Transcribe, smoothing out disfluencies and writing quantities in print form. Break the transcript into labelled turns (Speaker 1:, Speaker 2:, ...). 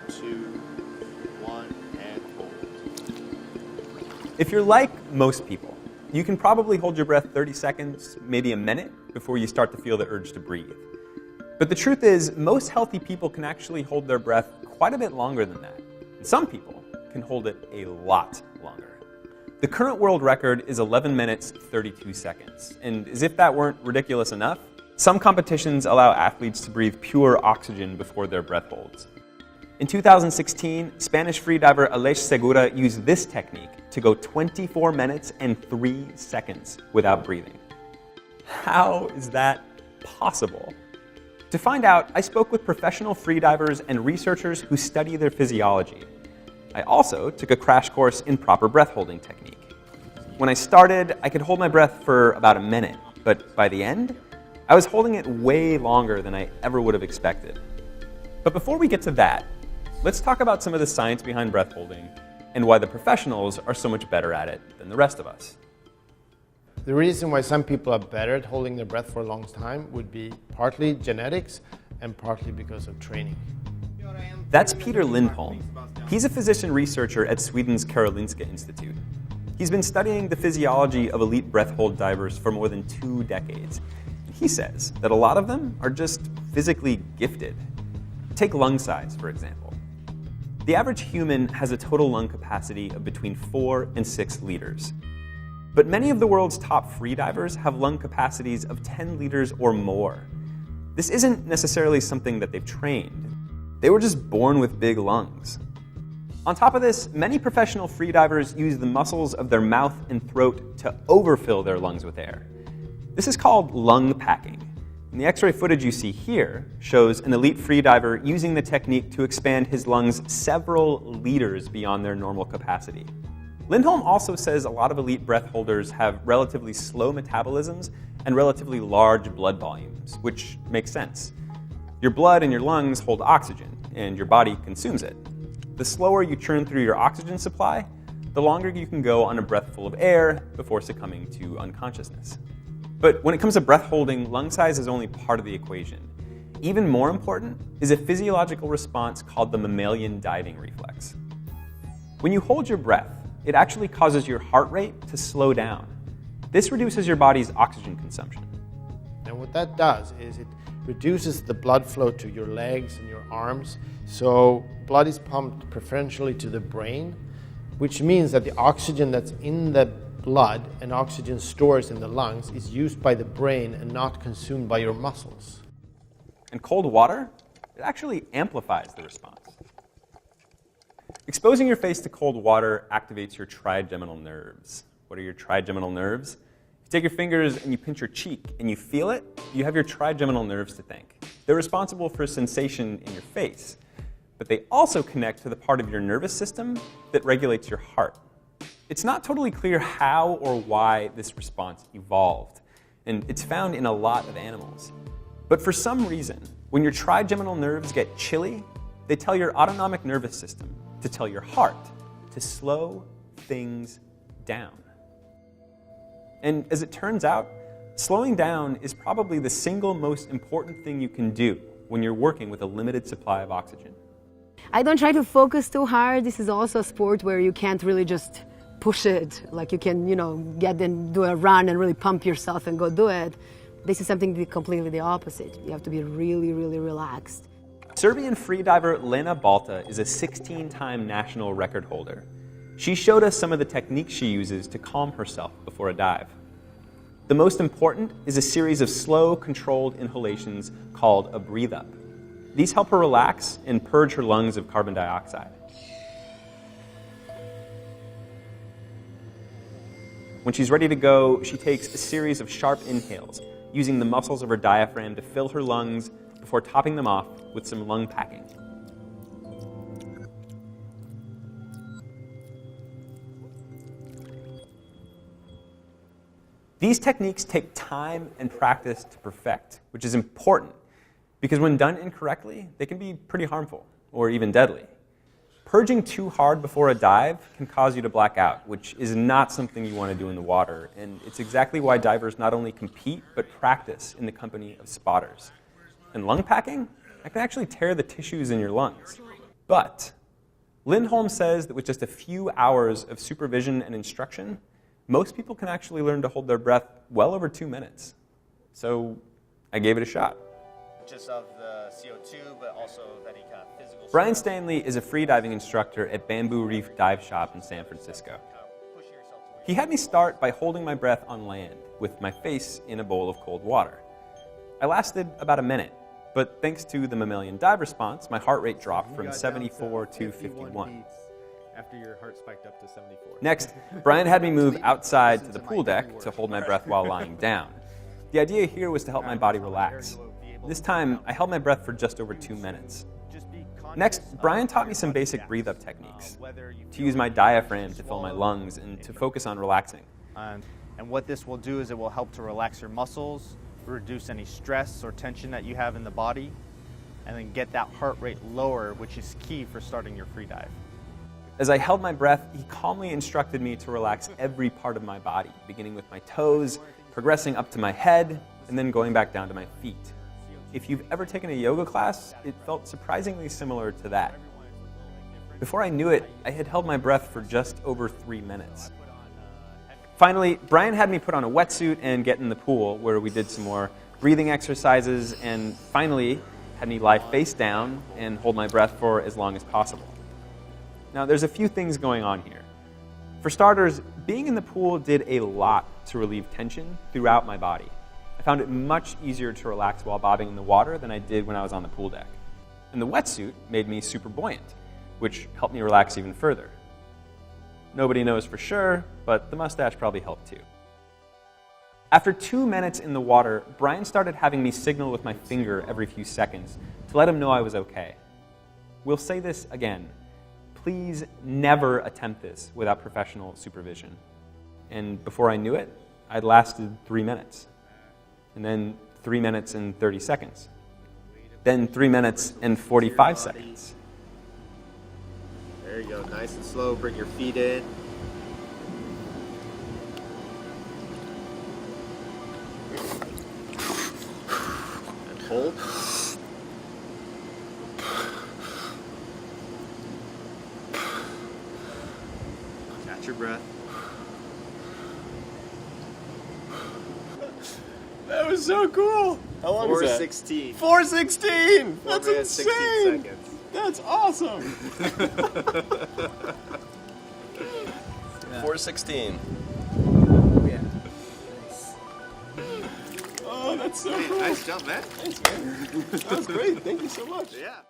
Speaker 1: 2, 1, and hold.
Speaker 2: If you're like most people, you can probably hold your breath 30 seconds, maybe a minute, before you start to feel the urge to breathe. But the truth is, most healthy people can actually hold their breath quite a bit longer than that. And some people can hold it a lot longer. The current world record is 11 minutes, 32 seconds. And as if that weren't ridiculous enough, some competitions allow athletes to breathe pure oxygen before their breath holds. In 2016, Spanish freediver Aleix Segura used this technique to go 24 minutes and 3 seconds without breathing. How is that possible? To find out, I spoke with professional freedivers and researchers who study their physiology. I also took a crash course in proper breath holding technique. When I started, I could hold my breath for about a minute, but by the end, I was holding it way longer than I ever would have expected. But before we get to that, let's talk about some of the science behind breath holding and why the professionals are so much better at it than the rest of us.
Speaker 3: The reason why some people are better at holding their breath for a long time would be partly genetics and partly because of training.
Speaker 2: That's Peter Lindholm. He's a physician researcher at Sweden's Karolinska Institute. He's been studying the physiology of elite breath hold divers for more than 2 decades. He says that a lot of them are just physically gifted. Take lung size, for example. The average human has a total lung capacity of between 4 and 6 liters. But many of the world's top freedivers have lung capacities of 10 liters or more. This isn't necessarily something that they've trained. They were just born with big lungs. On top of this, many professional freedivers use the muscles of their mouth and throat to overfill their lungs with air. This is called lung packing. And the X-ray footage you see here shows an elite freediver using the technique to expand his lungs several liters beyond their normal capacity. Lindholm also says a lot of elite breath holders have relatively slow metabolisms and relatively large blood volumes, which makes sense. Your blood and your lungs hold oxygen, and your body consumes it. The slower you churn through your oxygen supply, the longer you can go on a breath full of air before succumbing to unconsciousness. But when it comes to breath holding, lung size is only part of the equation. Even more important is a physiological response called the mammalian diving reflex. When you hold your breath, it actually causes your heart rate to slow down. This reduces your body's oxygen consumption.
Speaker 3: And what that does is it reduces the blood flow to your legs and your arms, so blood is pumped preferentially to the brain, which means that the oxygen that's in the blood and oxygen stores in the lungs is used by the brain and not consumed by your muscles.
Speaker 2: And cold water, it actually amplifies the response. Exposing your face to cold water activates your trigeminal nerves. What are your trigeminal nerves? You take your fingers and you pinch your cheek and you feel it, you have your trigeminal nerves to thank. They're responsible for sensation in your face, but they also connect to the part of your nervous system that regulates your heart. It's not totally clear how or why this response evolved, and it's found in a lot of animals. But for some reason, when your trigeminal nerves get chilly, they tell your autonomic nervous system to tell your heart to slow things down. And as it turns out, slowing down is probably the single most important thing you can do when you're working with a limited supply of oxygen.
Speaker 4: I don't try to focus too hard. This is also a sport where you can't really just push it. Like you can, get and do a run and really pump yourself and go do it. This is something completely the opposite. You have to be really, really relaxed.
Speaker 2: Serbian freediver Lena Balta is a 16-time national record holder. She showed us some of the techniques she uses to calm herself before a dive. The most important is a series of slow, controlled inhalations called a breathe up. These help her relax and purge her lungs of carbon dioxide. When she's ready to go, she takes a series of sharp inhales, using the muscles of her diaphragm to fill her lungs before topping them off with some lung packing. These techniques take time and practice to perfect, which is important because when done incorrectly, they can be pretty harmful or even deadly. Purging too hard before a dive can cause you to black out, which is not something you want to do in the water, and it's exactly why divers not only compete, but practice in the company of spotters. And lung packing, that can actually tear the tissues in your lungs. But Lindholm says that with just a few hours of supervision and instruction, most people can actually learn to hold their breath well over 2 minutes. So I gave it a shot.
Speaker 1: Just of the CO2, but also any kind of physical.
Speaker 2: Brian Stanley is a freediving instructor at Bamboo Reef Dive Shop in San Francisco. He had me start by holding my breath on land with my face in a bowl of cold water. I lasted about a minute, but thanks to the mammalian dive response, my heart rate dropped from 74 to 51.
Speaker 5: After your heart spiked up to 74.
Speaker 2: Next, Brian had me move outside to the pool deck to hold my breath while lying down. The idea here was to help my body relax. This time, I held my breath for just over 2 minutes. Next, Brian taught me some basic breathe-up techniques, to use my diaphragm to fill my lungs and to focus on relaxing.
Speaker 1: And what this will do is it will help to relax your muscles, reduce any stress or tension that you have in the body, and then get that heart rate lower, which is key for starting your free dive.
Speaker 2: As I held my breath, he calmly instructed me to relax every part of my body, beginning with my toes, progressing up to my head, and then going back down to my feet. If you've ever taken a yoga class, it felt surprisingly similar to that. Before I knew it, I had held my breath for just over 3 minutes. Finally, Brian had me put on a wetsuit and get in the pool, where we did some more breathing exercises, and finally had me lie face down and hold my breath for as long as possible. Now, there's a few things going on here. For starters, being in the pool did a lot to relieve tension throughout my body. I found it much easier to relax while bobbing in the water than I did when I was on the pool deck. And the wetsuit made me super buoyant, which helped me relax even further. Nobody knows for sure, but the mustache probably helped too. After 2 minutes in the water, Brian started having me signal with my finger every few seconds to let him know I was okay. We'll say this again. Please never attempt this without professional supervision. And before I knew it, I'd lasted 3 minutes. And then 3 minutes and 30 seconds. Then 3 minutes and 45 seconds.
Speaker 1: There you go, nice and slow, bring your feet in. And hold. Catch your breath.
Speaker 5: That was so cool. How long was that?
Speaker 1: 416.
Speaker 5: 416. That's
Speaker 1: 4 minutes, 16
Speaker 5: insane.
Speaker 1: seconds.
Speaker 5: That's awesome. 416.
Speaker 1: Yeah.
Speaker 5: Oh, that's so cool.
Speaker 1: Nice jump, man.
Speaker 5: Thanks, man. That was great. Thank you so much.
Speaker 1: Yeah.